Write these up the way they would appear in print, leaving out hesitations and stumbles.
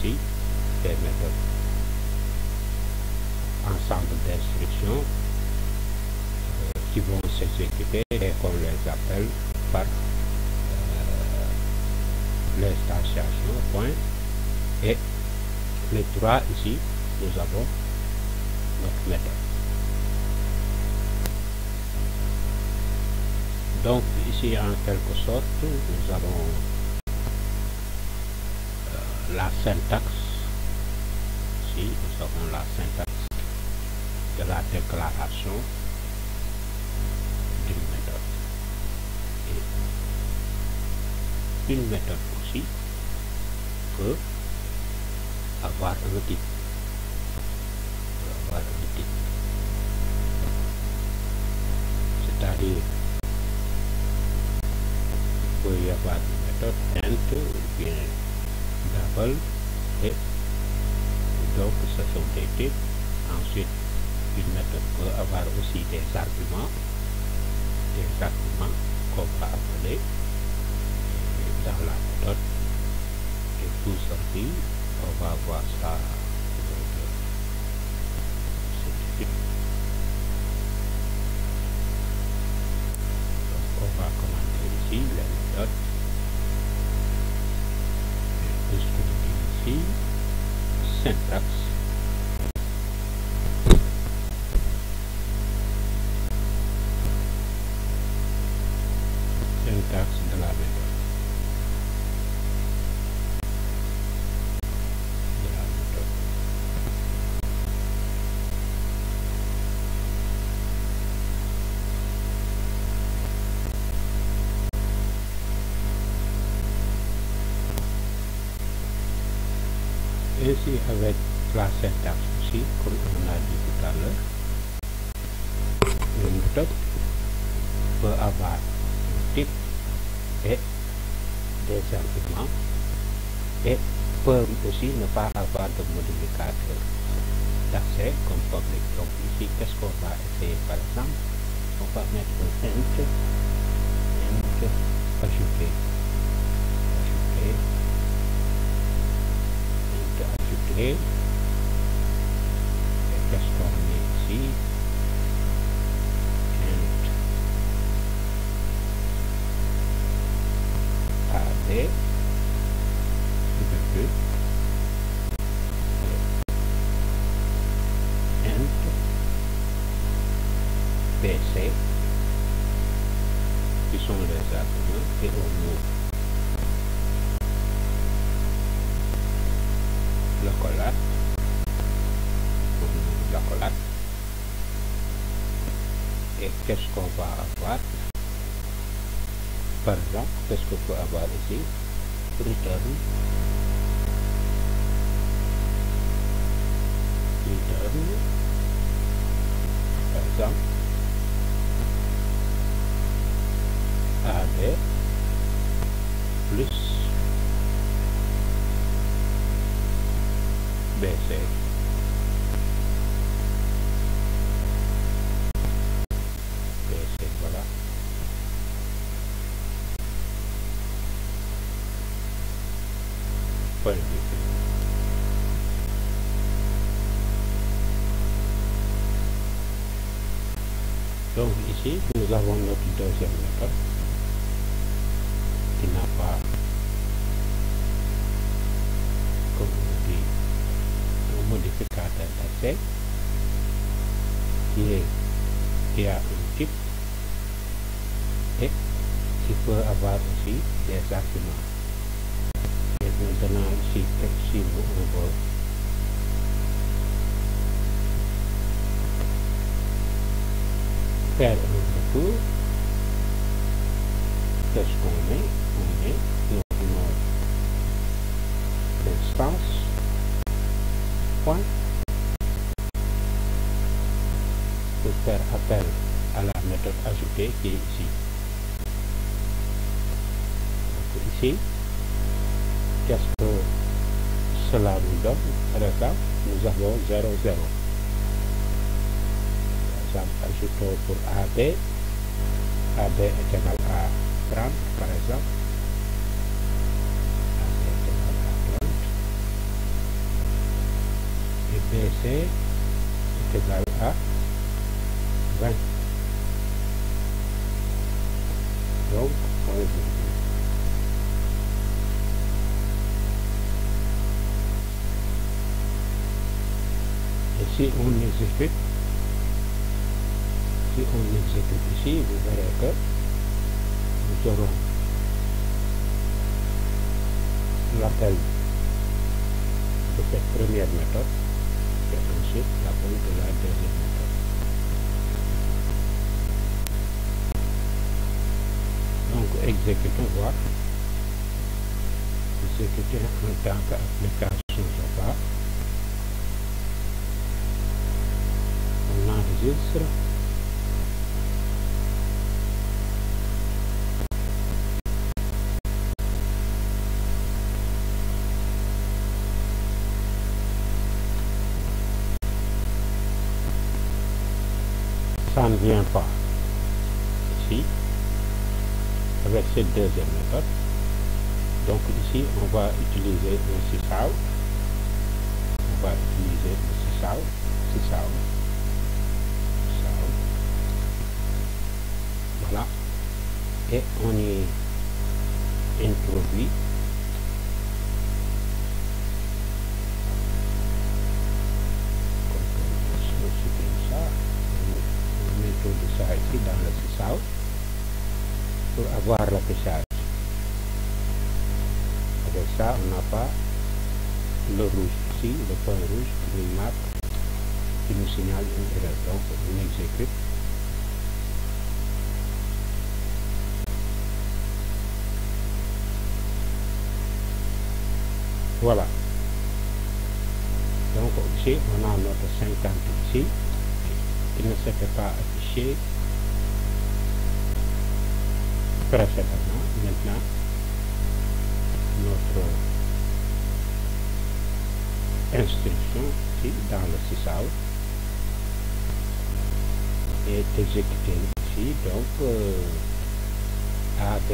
aussi des méthodes, ensemble d'instructions qui vont s'exécuter et qu'on les appelle par l'instanciation point. Et les trois ici, nous avons notre méthode. Donc ici, en quelque sorte, nous avons la syntaxe. Ici, nous avons la syntaxe de la déclaration d'une méthode. Et une méthode aussi peut avoir un type. C'est-à-dire, il peut y avoir une méthode int ou bien double, et donc ce sont des types. Ensuite, une méthode peut avoir aussi des arguments qu'on va appeler dans la méthode. Et tout ceci, on va voir ça. Donc on va commenter ici la méthode. Et ce qu'on dit ici, syntaxe. Syntaxe de la méthode. Ainsi avec la syntaxe aussi, comme on a dit tout à l'heure, une méthode peut avoir un type et des arguments et peut aussi ne pas avoir de modificateur d'accès comme public. Donc ici, qu'est-ce qu'on va essayer par exemple? On va mettre un int ajouter. Et qu'est-ce qu'on met ici? Int AD int BC qui sont les arguments et on ouvre l'accolade. Et qu'est-ce qu'on va avoir? Par exemple, qu'est-ce qu'on peut avoir ici? Return par exemple AD plus BC. Voilà. Point de vue. Donc ici, nous avons notre deuxième méthode qui n'a pas, comme on dit, un modificateur d'accès qui a un type et qui peut avoir aussi des arguments. Et maintenant ici, si on veut faire un retour, qu'est-ce qu'on met? On met notre nom d'instance point pour faire appel à la méthode ajoutée qui est ici. Donc ici, qu'est-ce que cela nous donne? Par exemple, nous avons 0, 0. Par exemple, ajoutons pour AB est égal à 30 par exemple. AB est égal à 30. BC est égal à 20. Donc, on exécute. Et si on exécute ici, vous verrez que nous aurons l'appel de cette première méthode et ensuite l'appel de la deuxième méthode. Donc exécutons, voir. Exécuter en tant qu'application Java. On enregistre. Ça ne vient pas ici avec cette deuxième méthode. Donc ici on va utiliser le sysout. Voilà, et on y introduit ça ici dans le sysout pour avoir l'affichage. Avec ça, on n'a pas le rouge ici, le point rouge qui nous marque, qui nous signale une erreur. Donc on exécute. Voilà. Donc ici, on a notre 50 ici, qui ne s'était pas affiché précédemment. Maintenant, notre instruction ici dans le sysout est exécutée ici. Donc AB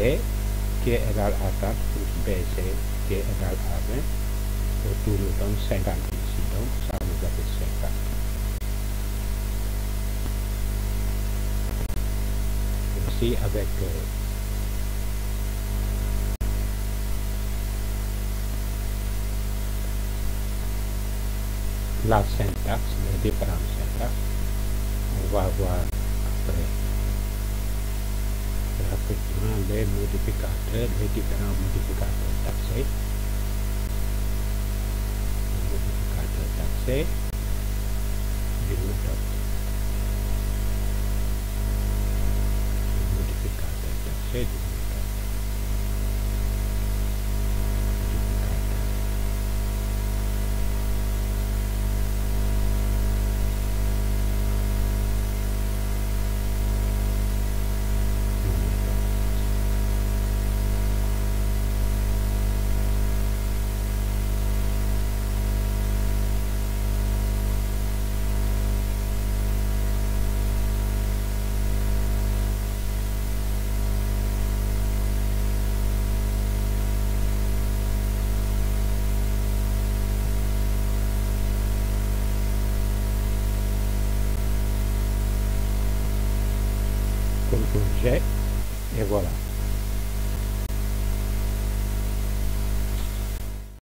qui est égal à 4 plus BC qui est égal à 20, tout nous donne 50 ici. Donc ça nous a fait 50. Ici avec la syntaxe, les différentes syntaxes, on va voir après rapidement les modificateurs, les différents modificateurs taxés. Les modificateurs taxés d'une méthode. Les modificateurs taxés d'une méthode. CTRL G